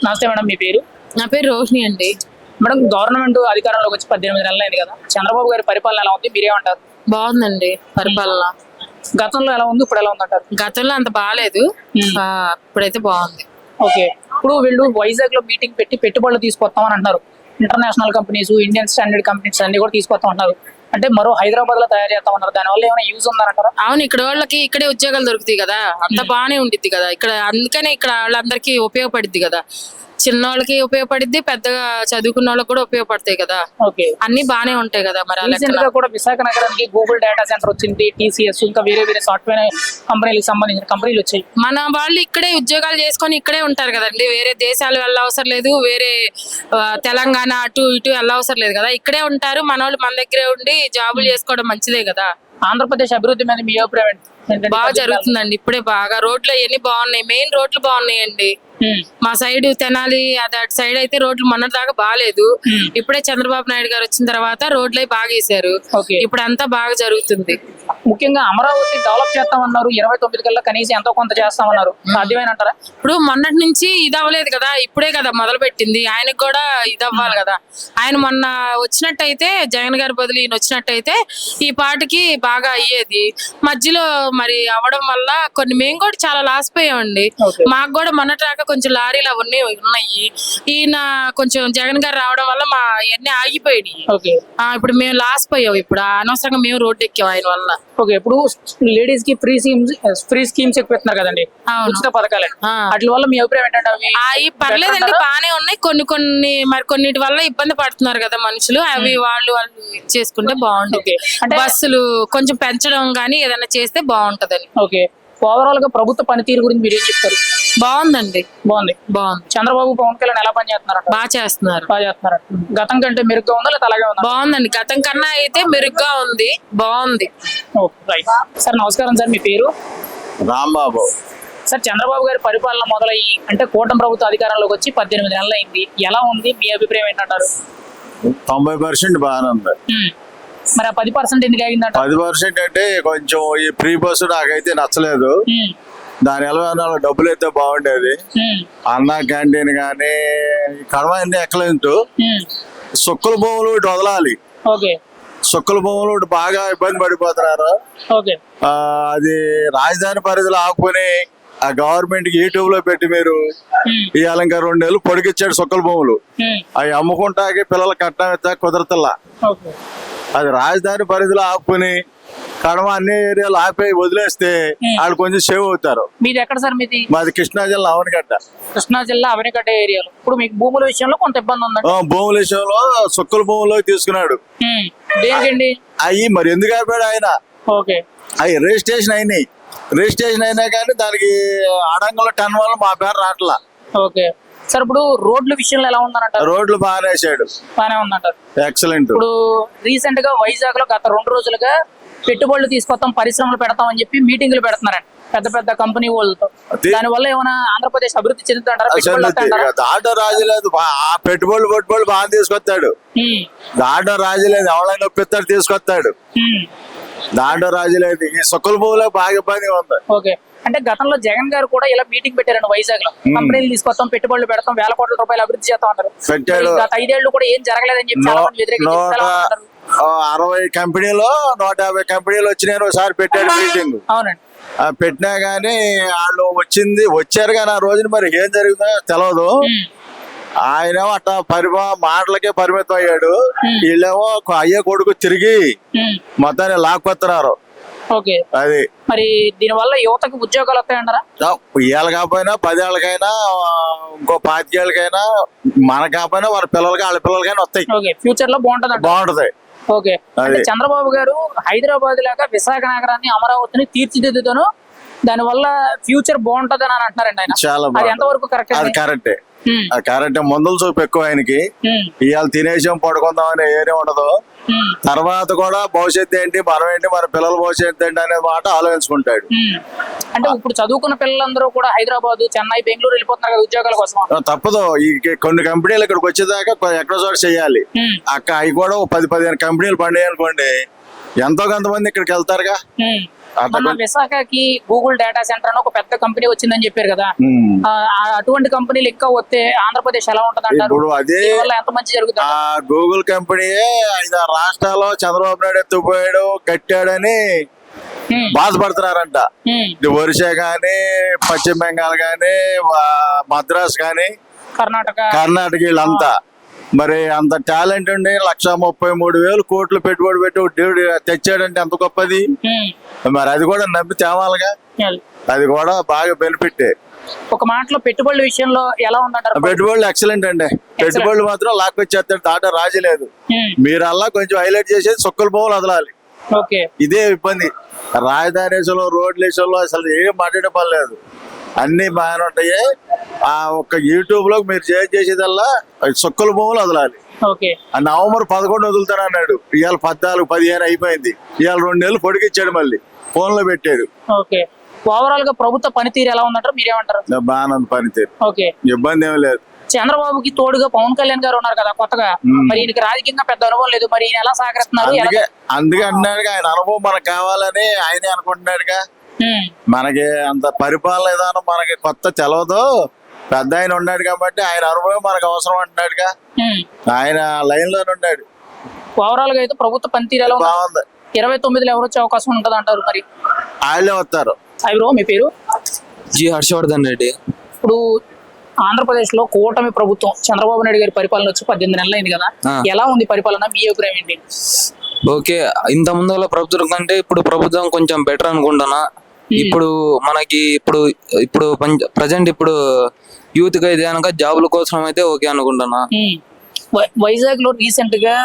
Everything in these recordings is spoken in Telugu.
నమస్తే మేడం, మీ పేరు? నా పేరు రోహిణి అండి. మేడం, గవర్నమెంట్ అధికారంలోకి వచ్చి 18 నెలలు అయింది కదా, చంద్రబాబు గారి పరిపాలన ఎలా ఉంది, మీరేమంటారు? బాగుందండి పరిపాలన. గతంలో ఎలా ఉంది, ఇప్పుడు ఎలా ఉంది అంటారు? గతంలో అంత బాగాలేదు, ఇప్పుడైతే బాగుంది. ఓకే, ఇప్పుడు వీళ్ళు వైజాగ్ లో మీటింగ్ పెట్టి పెట్టుబడులు తీసుకొస్తామని అంటున్నారు. International companies, Indian standard companies అన్ని కూడా తీసుకొస్తాం అంటున్నారు. అంటే మరో హైదరాబాద్ లో తయారు చేస్తామన్నారు. దానివల్ల ఏమైనా యూజ్ ఉందంటారా? అవును, ఇక్కడ వాళ్ళకి ఇక్కడే ఉద్యోగాలు దొరుకుతాయి కదా, అంత బాగానే ఉండిద్ది కదా ఇక్కడ. అందుకనే ఇక్కడ వాళ్ళందరికీ ఉపయోగపడిద్ది కదా. చిన్న వాళ్ళకి ఉపయోగపడిద్ది, పెద్దగా చదువుకున్న వాళ్ళకి కూడా ఉపయోగపడతాయి కదా. ఓకే, అన్ని బాగానే ఉంటాయి కదా. మరి రీసెంట్ గా కూడా విశాఖ నగరానికి గూగుల్ డేటా సెంటర్ వచ్చింది, టీసీఎస్, ఇంకా వేరే వేరే సాఫ్ట్వేర్ కంపెనీలకు సంబంధించిన కంపెనీలు వచ్చాయి. మన వాళ్ళు ఇక్కడే ఉద్యోగాలు చేసుకొని ఇక్కడే ఉంటారు కదండి. వేరే దేశాలు వెళ్ళవసరం లేదు, వేరే తెలంగాణ అటు ఇటు వెళ్ళవసరం లేదు కదా. ఇక్కడే ఉంటారు మన వాళ్ళు, మన దగ్గరే ఉండి జాబులు చేసుకోవడం మంచిదే కదా. ఆంధ్రప్రదేశ్ అభివృద్ధి మీద మీ అభిప్రాయం ఏంటంటే? బాగా జరుగుతుందండి ఇప్పుడే, బాగా రోడ్లు అవన్నీ బాగున్నాయి. మెయిన్ రోడ్లు బాగున్నాయండి. మా సైడ్ తెనాలి అటు సైడ్ అయితే రోడ్లు మొన్నటి దాకా బాగాలేదు. ఇప్పుడే చంద్రబాబు నాయుడు గారు వచ్చిన తర్వాత రోడ్లు అవి బాగా వేసారు. ఇప్పుడు అంతా బాగా జరుగుతుంది. ముఖ్యంగా అమరావతి డెవలప్ చేస్తామన్నారు, 29 కల్లా కనీసం ఎంతో కొంత చేస్తామన్నారు. సాధ్యమేనంటారా? ఇప్పుడు మొన్నటి నుంచి ఇది అవ్వలేదు కదా, ఇప్పుడే కదా మొదలు పెట్టింది. ఆయనకు కూడా ఇది అవ్వాలి కదా. ఆయన మొన్న వచ్చినట్టయితే, జగన్ గారి బదులు ఈయన వచ్చినట్టయితే ఈ పాటికి బాగా అయ్యేది. మధ్యలో మరి అవ్వడం వల్ల మేము కూడా చాలా లాస్ పోయామండి. మాకు కూడా మొన్నటి దాకా కొంచెం లారీలు అవన్నీ ఉన్నాయి. ఈయన కొంచెం జగన్ గారు రావడం వల్ల మా ఇవన్నీ ఆగిపోయాయి. ఇప్పుడు మేము లాస్ పోయాం. ఇప్పుడు అనవసరంగా మేము రోడ్డు ఎక్కాం ఆయన వల్ల. ఓకే, ఇప్పుడు లేడీస్ కి ఫ్రీ స్కీమ్స్ ఎక్కువ కదండి, ఉచిత పథకాలు. వాటి వల్ల మీ అభిప్రాయం ఏంటంటే? అవి పర్లేదండి, బాగానే ఉన్నాయి. కొన్ని మరి కొన్నిటి వల్ల ఇబ్బంది పడుతున్నారు కదా మనుషులు. అవి వాళ్ళు చేసుకుంటే బాగుంటుంది. బస్సులు కొంచెం పెంచడం గానీ ఏదైనా చేస్తే బాగుంటదని. ఓకే, ఓవరాల్ గా ప్రభుత్వ పనితీరు గురించి మీరు ఏం చెప్తారు? బాగుందండి, బాగుంది. చంద్రబాబు, పవన్ కళ్యాణ్ ఎలా పని చేస్తున్నారు? బాగా చేస్తున్నారు. గతం కంటే మెరుగ్గా ఉందా లేదా అలాగే ఉందా? బాగుందండి, గతం కన్నా అయితే మెరుగ్గా ఉంది, బాగుంది. సార్ నమస్కారం సార్, మీ పేరు? రాంబాబు. సార్, చంద్రబాబు గారి పరిపాలన మొదలయ్యి అంటే కూటమి ప్రభుత్వ అధికారంలోకి వచ్చి 18 నెలలు అయింది. ఎలా ఉంది, మీ అభిప్రాయం ఏంటంటారు? 90% బాగానే ఉంది. మరి 10% ఎందుకు ఆగిందంట? 10% అంటే కొంచెం ఈ ఫ్రీ బస్సు నాకైతే నచ్చలేదు. దాని ఎలా డబ్బులు అయితే బాగుండేది. అన్న క్యాంటీన్ గానీ కడమ అన్ని ఎక్కలేదు. సుక్కల భూములు వదలాలి. సుక్కల భూములు బాగా ఇబ్బంది పడిపోతున్నారు. అది రాజధాని పరిధిలో ఆపుకొని ఆ గవర్నమెంట్ కి యూట్యూబ్ లో పెట్టి మీరు ఇవాళ ఇంకా 2 నెలలు పొడిగిచ్చాడు సుక్కల భూములు. అవి అమ్ముకుంటాకి పిల్లలు కట్నం ఇస్తా కుదరతల్లా. అది రాజధాని పరిధిలో ఆపుకుని కడమ అన్ని ఏరియాలు ఆపి వదిలేస్తే వాళ్ళు కొంచెం సేవ్ అవుతారు. మీది ఎక్కడ సార్? మాది కృష్ణా జిల్లా అవనిగడ్డ. కృష్ణా జిల్లా అవనిగడ్డ ఏరియాలో. ఇప్పుడు మీకు భూముల విషయంలో కొంత ఇబ్బంది ఉంది. భూముల విషయంలో సుక్కల భూముల్లో తీసుకున్నాడు. దేనికండి అవి మరి ఎందుకు ఆపాడు ఆయన? అవి రిజిస్ట్రేషన్ అయినా కానీ దానికి ఆడంగంలో 10 వల్ల మా పేరు రావట్లా. సార్, ఇప్పుడు రోడ్ల విషయంలో ఎలా ఉందనంటారు? రోడ్లు బాగానే వేసాడు, బాగానే ఉందంటారు. ఎక్సలెంట్. ఇప్పుడు రీసెంట్ గా వైజాగ్ లో గత 2 రోజులుగా పెట్టుబడులు తీసుకొస్తాం, పరిశ్రమలు పెడతాం అని చెప్పి మీటింగ్లు పెడుతున్నారండి పెద్ద పెద్ద కంపెనీ వాళ్ళతో. దాని వల్ల ఏమైనా ఆంధ్రప్రదేశ్ అభివృద్ధి చెందుతుంటారా? దాంట్లో రాజు లేదు. ఆ పెట్టుబడులు బాగా తీసుకొస్తాడు. దాంట్లో రాజు లేదు, ఎవరైనా ఒప్పిస్తాడు తీసుకొస్తాడు. దాంట్లో రాజు లేదు. ఈ సుక్కల భూమిలో బాగా ఇబ్బంది ఉంది. ఓకే, అంటే గతంలో జగన్ గారు కూడా ఇలా మీటింగ్ పెట్టారండి వైజాగ్ లో. కంపెనీలు తీసుకొస్తాం, పెట్టుబడులు పెడతాం, వేల కోట్ల రూపాయలు అభివృద్ధి చేస్తాం అన్నారు. గత 5 ఏళ్ళు కూడా ఏం జరగలేదని చెప్పి 60 కంపెనీలో 150 కంపెనీలు వచ్చినాయని ఒకసారి పెట్టాడు మీటింగ్. అవునండి, పెట్టినా గానీ వాళ్ళు వచ్చారు కానీ ఆ రోజున మరి ఏం జరుగుతుందో తెలియదు. ఆయన అట్లా మాటలకే పరిమితం అయ్యాడు. వీళ్ళేమో అయ్యే కొడుకు తిరిగి మొత్తాన్ని లాక్కొస్తున్నారు. అది మరి దీని వల్ల యువతకు ఉద్యోగాలు వస్తాయంటారా? ఇవాళ కాకపోయినా 10 ఏళ్ళకైనా ఇంకో 25 ఏళ్ళకైనా మన కాకపోయినా వాళ్ళ పిల్లలకైనా వస్తాయి. ఫ్యూచర్ లో బాగుంటది. ఓకే, చంద్రబాబు గారు హైదరాబాద్ లాగా విశాఖ నగరాన్ని, అమరావతిని తీర్చిదిద్దుతాను, దాని వల్ల ఫ్యూచర్ బాగుంటది అని అంటున్నారండి ఆయన. అది ఎంతవరకు కరెక్ట్? అది కరెక్టే. మందుల చూపు ఎక్కువ ఆయనకి. ఇవాళ తినేసాం పడుకుందాం అనే ఏరియా ఉండదు. తర్వాత కూడా భవిష్యత్తు ఏంటి, మనం ఏంటి, మన పిల్లల భవిష్యత్తు ఏంటి అనే మాట ఆలోచించుకుంటాడు. అంటే ఇప్పుడు చదువుకున్న పిల్లలందరూ కూడా హైదరాబాద్, చెన్నై, బెంగళూరు వెళ్ళిపోతున్నారు కదా ఉద్యోగాల కోసం. తప్పదు. ఈ కొన్ని కంపెనీలు ఇక్కడికి వచ్చేదాకా ఎక్కడో చోట చేయాలి. అవి కూడా 10-15 కంపెనీలు పండాయి అనుకోండి, ఎంతో కొంతమంది ఇక్కడికి వెళ్తారుగా. మన విశాఖకి గూగుల్ డేటా సెంటర్ అని ఒక పెద్ద కంపెనీ వచ్చిందని చెప్పారు కదా, అటువంటి కంపెనీలు ఇంకా వస్తే ఆంధ్రప్రదేశ్ ఎలా ఉంటది అంటారు? ఇప్పుడు అదే ఎంత మంచి జరుగుతుంది? ఆ గూగుల్ కంపెనీయే 5 రాష్ట్రాల్లో చంద్రబాబు నాయుడు ఎత్తుపోయాడు కట్టాడని బాధపడుతున్నారంట. ఇది ఒరిస్సా గానీ, పశ్చిమ బెంగాల్ గానీ, మద్రాస్ గానీ, కర్ణాటక వీళ్ళంతా మరి అంత టాలెంట్ ఉండి 1,33,000 కోట్లు పెట్టుబడి పెట్టి దేవుడు తెచ్చాడంటే ఎంత గొప్పది. మరి అది కూడా నమ్మి తేవాలిగా, అది కూడా బాగా బెనిఫిట్. ఒక మాటలో పెట్టుబడుల విషయంలో ఎలా ఉందంటారు? పెట్టుబడులు ఎక్సలెంట్ అండి. పెట్టుబడులు మాత్రం లాక్కొచ్చేస్తాడు, దాట రాజీ లేదు. మీరు అలా కొంచెం హైలైట్ చేసేది సొక్కల భూములు వదలాలి. ఇదే ఇబ్బంది. రాజధాని విషయంలో, రోడ్ల విషయంలో అసలు ఏం మాట్లాడే పని లేదు, అన్ని బాగానే ఉంటాయి. ఆ ఒక్క యూట్యూబ్ లో మీరు చేసేదల్లా సొక్కల భూములు వదలాలి. నవంబర్ 11 వదులుతానన్నాడు, ఇవాళ 14, 15 అయిపోయింది. ఇవాళ 2 నెలలు పొడిగిచ్చాడు, మళ్ళీ ఫోన్ లో పెట్టాడు. ఓవరాల్ గా ప్రభుత్వ పనితీరు ఎలా ఉందంటారు, మీరేమంటారు? బాగా పనితీరు, ఇబ్బంది ఏమీ లేదు. చంద్రబాబుకి తోడుగా పవన్ కళ్యాణ్ గారు ఉన్నారు కదా కొత్తగా, మరి ఈయనకి రాజకీయంగా పెద్ద అనుభవం లేదు, మరి ఈయన ఎలా సహకరిస్తున్నారు? అందుకే అన్నాడుగా, ఆయన అనుభవం మనకు కావాలని ఆయనే అనుకుంటున్నాడుగా. మనకి అంత పరిపాలన విధానం మనకి కొత్త తెలవదు, పెద్ద ఆయన ఉన్నాడు కాబట్టి ఆయన అనుభవం మనకు అవసరం అంటున్నాడుగా. ఆయన లైన్ లోనే ఉన్నాడు. ఓవరాల్ గా అయితే ప్రభుత్వ పనితీరు ఎలా బాగుంది. 29లో ఎవరు వచ్చే అవకాశం ఉంటది అంటారు? మరి ఆయనే వస్తారు. బ్రో, మీ పేరు? జి హర్షవర్ధన్ రెడ్డి. ఇప్పుడు ఆంధ్రప్రదేశ్ లో కూటమి ప్రభుత్వం చంద్రబాబు నాయుడు గారి పరిపాలన వచ్చి 18 నెలలు అయింది కదా, ఎలా ఉంది పరిపాలన, మీ అభిప్రాయం ఏంటి? ఓకే, ఇంత ముందుల ప్రభుత్వం కంటే ఇప్పుడు ప్రభుత్వం కొంచెం బెటర్ అనుకుంటున్నా. ఇప్పుడు మనకి ఇప్పుడు ప్రజెంట్ ఇప్పుడు యూత్ కి అయితే కనుక జాబుల కోసం అయితే ఓకే అనుకుంటున్నా. వైజాగ్ లో రీసెంట్ గా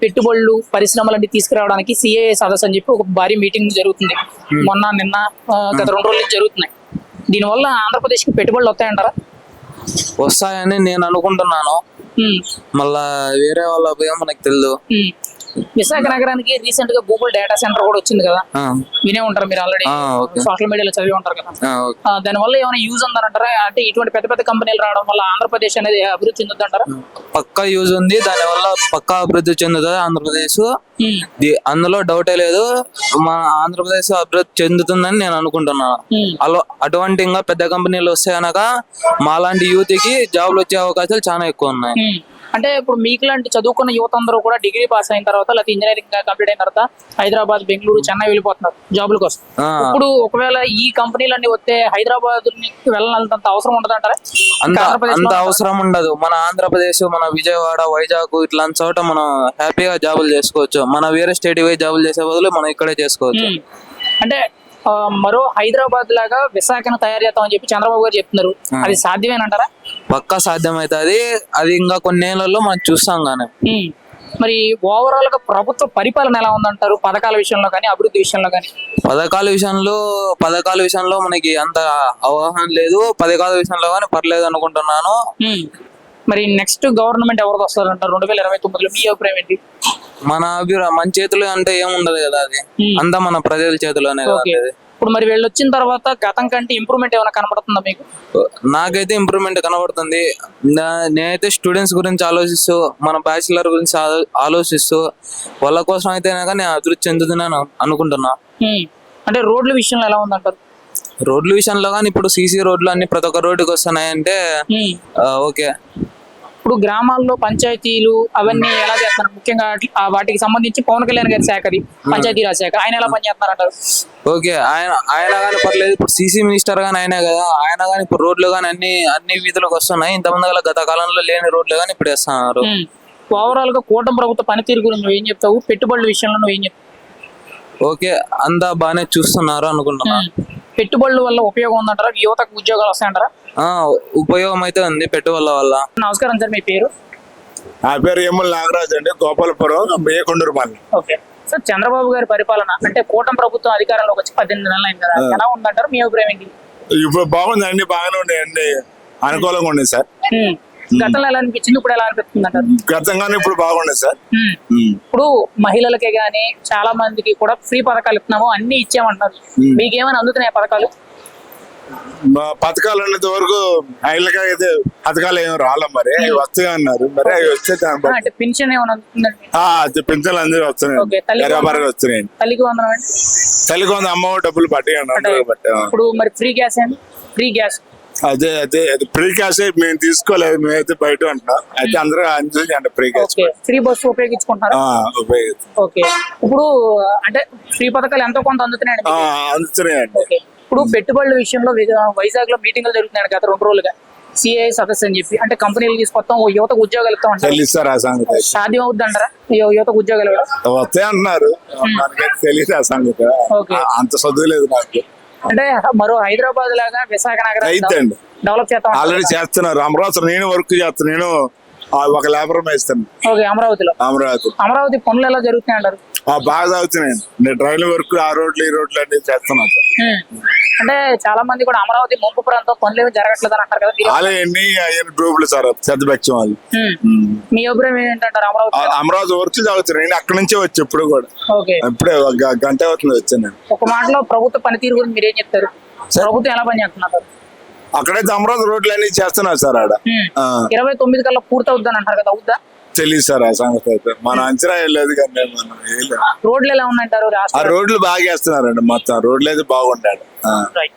పెట్టుబడులు, పరిశ్రమలన్నీ తీసుకురావడానికి సిఏఏ సదస్సు అని చెప్పి ఒక భారీ మీటింగ్ జరుగుతుంది. నిన్న గత 2 రోజుల నుంచి జరుగుతున్నాయి. దీనివల్ల ఆంధ్రప్రదేశ్ కి పెట్టుబడులు వస్తాయంటారా? వస్తాయని నేను అనుకుంటున్నాను, మళ్ళా వేరే వాళ్ళ అభిప్రాయం మనకు తెలియదు. విశాఖ నగరానికి రీసెంట్ గా గూగుల్ డేటా సెంటర్ కూడా వచ్చింది కదా, వినే ఉంటారు మీరు, ఆల్రెడీ సోషల్ మీడియాలో చదివి ఉంటారు కదా. దాని వల్ల ఏమైనా యూజ్ ఉందంటారా? అంటే ఇటువంటి పెద్ద పెద్ద కంపెనీలు రావడం వల్ల ఆంధ్రప్రదేశ్ అనేది అభివృద్ధి చెందుతుంటారా? పక్కా యూజ్ ఉంది, దాని వల్ల పక్కా అభివృద్ధి చెందుతుంది ఆంధ్రప్రదేశ్, అందులో డౌటే లేదు. మా ఆంధ్రప్రదేశ్ అభివృద్ధి చెందుతుందని నేను అనుకుంటున్నాను. అటువంటి ఇంకా పెద్ద కంపెనీలు వస్తే కనుక మాలాంటి యూత్ కి జాబ్లు వచ్చే అవకాశాలు చాలా ఎక్కువ ఉన్నాయి. అంటే ఇప్పుడు మీకు లాంటి చదువుకున్న యువత అందరూ కూడా డిగ్రీ పాస్ అయిన తర్వాత, లేకపోతే ఇంజనీరింగ్ కంప్లీట్ అయిన తర్వాత హైదరాబాద్, బెంగళూరు, చెన్నై వెళ్ళిపోతున్నారు జాబుల కోసం. ఇప్పుడు ఒకవేళ ఈ కంపెనీలన్నీ వస్తే హైదరాబాద్ వెళ్ళాలంత అవసరం ఉండదు అంటారా? అంత అవసరం ఉండదు. మన ఆంధ్రప్రదేశ్, మన విజయవాడ, వైజాగ్ ఇట్లాంటి చోట మనం హ్యాపీగా జాబులు చేసుకోవచ్చు. మన వేరే స్టేట్ పోయి జాబులు చేసే బదులు మనం ఇక్కడే చేసుకోవచ్చు. అంటే మరో హైదరాబాద్ లాగా విశాఖను తయారు చేస్తామని చెప్పి చంద్రబాబు గారు చెప్తున్నారు, అది సాధ్యమేనంటారా? పక్కా సాధ్యమైతుంది, అది ఇంకా కొన్ని ఏళ్లలో మనం చూస్తాం. కానీ మరి ఓవరాల్ గా ప్రభుత్వ పరిపాలన ఎలా ఉందంటారు, పథకాల విషయంలో కానీ, అభివృద్ధి విషయంలో కానీ? పథకాల విషయంలో మనకి అంత అవగాహన లేదు, పథకాల విషయంలో కానీ పర్లేదు అనుకుంటున్నాను. మరి నెక్స్ట్ గవర్నమెంట్ ఎవరికి వస్తారంటారు 2029లో, మీ అభిప్రాయం ఏంటి? మన చేతిలో అంటే ఏముండదు కదా, అది అంతా మన ప్రజల చేతిలోనే కదా. ఇప్పుడు మరి వీళ్ళు వచ్చిన తర్వాత గతం కంటే ఇంప్రూవ్మెంట్ ఏమైనా కనబడుతుందా మీకు? నాకైతే ఇంప్రూవ్మెంట్ కనబడుతుంది. నేనైతే స్టూడెంట్స్ గురించి ఆలోచిస్తూ, మన బ్యాచిలర్ గురించి ఆలోచిస్తూ వాళ్ళ కోసం అయితే నేను అభివృద్ధి చెందుతున్నాను అనుకుంటున్నా. అంటే రోడ్ల విషయంలో ఎలా ఉందంటారు? రోడ్ల విషయంలో కానీ ఇప్పుడు సీసీ రోడ్లు అన్ని ప్రతి ఒక్క రోడ్డుకి వస్తున్నాయంటే ఓకే. ఇప్పుడు గ్రామాల్లో పంచాయతీలు అవన్నీ ఎలా చేస్తున్నారు? ముఖ్యంగా వాటికి సంబంధించి పవన్ కళ్యాణ్ గారి శాఖది పంచాయతీరాజ్ శాఖ, ఆయన ఎలా పనిచేస్తున్నారంటారు? ఓకే, ఆయన కానీ పర్లేదు. ఇప్పుడు సీసీ మినిస్టర్ గానీ ఆయనే కదా, ఆయన కానీ ఇప్పుడు రోడ్లు కానీ అన్ని వీధులకు వస్తున్నాయి. ఇంతకుముందు గత కాలంలో లేని రోడ్లు కానీ ఇప్పుడు వేస్తున్నారు. ఓవరాల్ గా కూటమి ప్రభుత్వ పనితీరు గురించి నువ్వు ఏం చెప్తావు? పెట్టుబడుల విషయంలో నువ్వు ఏం చెప్తావు? ఓకే, అంతా బాగానే చూస్తున్నారు అనుకుంటున్నా. పెట్టుబడుల వల్ల ఉపయోగం ఉందంటారా? యువతకు ఉద్యోగాలు వస్తాయంటారా? ఉపయోగం అయితే ఉంది పెట్టుబడుల వల్ల. నమస్కారం సార్, మీ పేరు? నా పేరు ఎమ్మెల్ నాగరాజు అండి, గోపాలపురం, కొండూరుపల్లి. ఓకే సార్, చంద్రబాబు గారి పరిపాలన అంటే కూటమి ప్రభుత్వం అధికారంలోకి వచ్చి 18 నెలలు అయింది కదా, ఎలా ఉందంటారు, మీ అభిప్రాయం ఏంటి? ఇప్పుడు బాగుందండి, బాగానే ఉన్నాయండి, అనుకూలంగా ఉంది సార్. గతంలో ఎలా అనిపించింది, ఇప్పుడు ఎలా అనిపిస్తుంది అంటారు? గతంగానే ఇప్పుడు బాగుంది సార్. ఇప్పుడు మహిళలకే గానీ చాలా మందికి కూడా ఫ్రీ పథకాలు ఇస్తున్నాము, అన్ని ఇచ్చామంటారు, మీకేమైనా అందుతున్నాయి పథకాలు? మా పథకాలు ఉన్నంత వరకు ఐళ్ళగా అయితే పథకాలు ఏమి రాలే మరి అవి వస్తాయి అన్నారు మరి అవి వస్తే దాన్ని బట్టి అంటే పెన్షన్ ఏమైనా ఉందండి అది పింఛన్లు అందరూ ఓకే, వస్తున్నాయి తల్లి బరాబరగా వస్తున్నాయి తల్లికి వందనం అండి తల్లికి వంద అమ్మ డబ్బులు పట్టి అన్నారు బట్టి ఇప్పుడు మరి ఫ్రీ గ్యాస్ అండి ఫ్రీ గ్యాస్ అదే ఫ్రీ క్యాష్ మేము తీసుకోలేదు మేమైతే బయట అంటున్నాం అయితే అందరూ అందించండి free cash okay free bus ఉపయోగించుకుంటున్నారా ఉపయోగిస్తాం ఓకే ఇప్పుడు అంటే ఫ్రీ పథకాలు ఎంతో కొంత అందుతున్నాయండి మీకు? అందుతున్నాయండి ఓకే ఇప్పుడు పెట్టుబడుల విషయంలో వైజాగ్ లో మీటింగ్లు జరుగుతున్నాయి గత 2 రోజులుగా సిఐ సదస్సు అని చెప్పి అంటే కంపెనీలు తీసుకొస్తాం ఓ యువతకు ఉద్యోగాలు ఇస్తాం అంటారు తెలుస్తారు ఆ సంగతి సాధ్యం అవుద్ది అంటారా యువతకు ఉద్యోగాలు ఇవ్వడం? వస్తాయి అంటున్నారు మనకైతే తెలియదు ఆ సంగతి ఓకే. అంత చదువులేదు నాకు అంటే మరో హైదరాబాద్ లాగా విశాఖ నగరం అయితండి డెవలప్ చేస్తాం ఆల్రెడీ చేస్తున్నారు అమరావతి నేను వర్క్ చేస్తాను నేను ఒక లేబర్ వేస్తాను ఓకే అమరావతిలో అమరావతి పనులు ఎలా జరుగుతున్నాయి అంటారు బాగా చదువుతున్నాను నేను డ్రైన్ వర్క్ ఆ రోడ్లు ఈ రోడ్లు అన్ని చేస్తున్నాను సార్ అంటే చాలా మంది కూడా అమరావతి ముంపు ప్రాంతం పనులు ఏమి జరగట్లేదు అని అంటారు కదా దీని- అలా ఎన్ని గ్రూపులు సార్ పెద్దపక్షం వాళ్ళు మీ అభిప్రాయం ఏంటంటారు అమరావతి అమరావతి వర్క్ చదువుతున్నాను నేను అక్కడి నుంచే వచ్చి ఇప్పుడు కూడా ఓకే ఇప్పుడే ఒక గంట అవుతుంది వచ్చాను నేను ఒక మాటలో ప్రభుత్వ పనితీరు గురించి మీరు ఏం చెప్తారు ప్రభుత్వం ఎలా పనిచేస్తున్నారు అక్కడైతే అమరావతి రోడ్లు అన్ని చేస్తున్నారు సార్ ఆడ 29 కల్లా పూర్తవుద్ది అని అంటారు కదా అవుద్దా తెలియదు సార్ ఆ సంగతి అయితే మన అంచనా వెళ్ళలేదు కానీ మనం వేయలేదు. రోడ్లు ఎలా ఉన్నాయంటారు ఆ రోడ్లు బాగా వేస్తున్నారండి మొత్తం రోడ్లు అయితే బాగుంటాడు రైట్